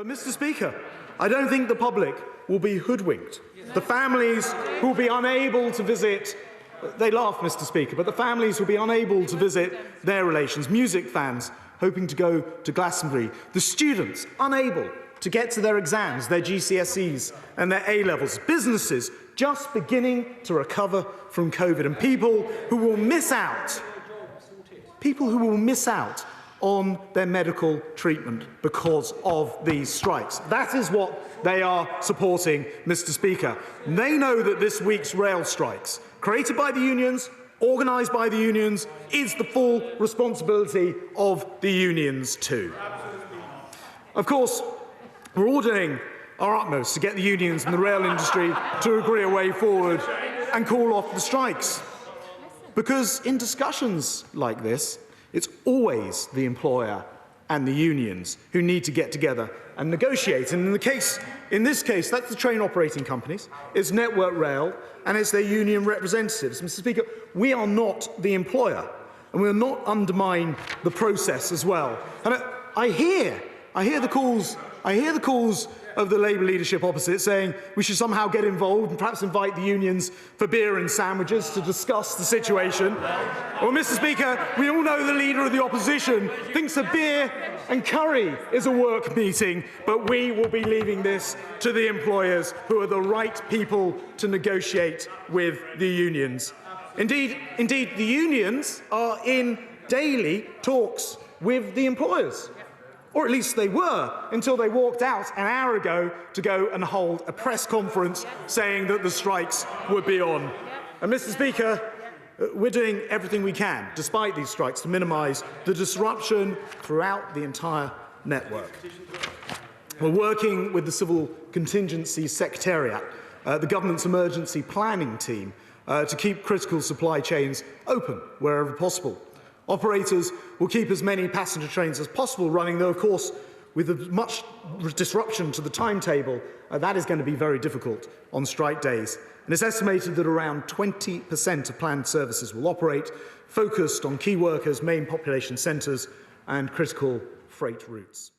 But, Mr. Speaker, I don't think the public will be hoodwinked. The families who will be unable to visit, they laugh, Mr. Speaker, but the families will be unable to visit their relations, music fans hoping to go to Glastonbury, the students unable to get to their exams, their GCSEs and their A levels, businesses just beginning to recover from COVID, and people who will miss out on their medical treatment because of these strikes. That is what they are supporting, Mr. Speaker. They know that this week's rail strikes, created by the unions, organised by the unions, is the full responsibility of the unions too. Of course, we're all doing our utmost to get the unions and the rail industry to agree a way forward and call off the strikes. Because in discussions like this, it's always the employer and the unions who need to get together and negotiate. And in this case, that's the train operating companies, it's Network Rail, and it's their union representatives. Mr. Speaker, we are not the employer, and we will not undermine the process as well. And I hear the calls of the Labour leadership opposite saying we should somehow get involved and perhaps invite the unions for beer and sandwiches to discuss the situation. Well, Mr. Speaker, we all know the leader of the opposition thinks a beer and curry is a work meeting, but we will be leaving this to the employers, who are the right people to negotiate with the unions. Indeed, the unions are in daily talks with the employers. Or at least they were, until they walked out an hour ago to go and hold a press conference saying that the strikes would be on. And, Mr. Speaker, we're doing everything we can, despite these strikes, to minimise the disruption throughout the entire network. We're working with the Civil Contingency Secretariat, the government's emergency planning team, to keep critical supply chains open wherever possible. Operators will keep as many passenger trains as possible running, though, of course, with as much disruption to the timetable, that is going to be very difficult on strike days. And it's estimated that around 20% of planned services will operate, focused on key workers, main population centres and critical freight routes.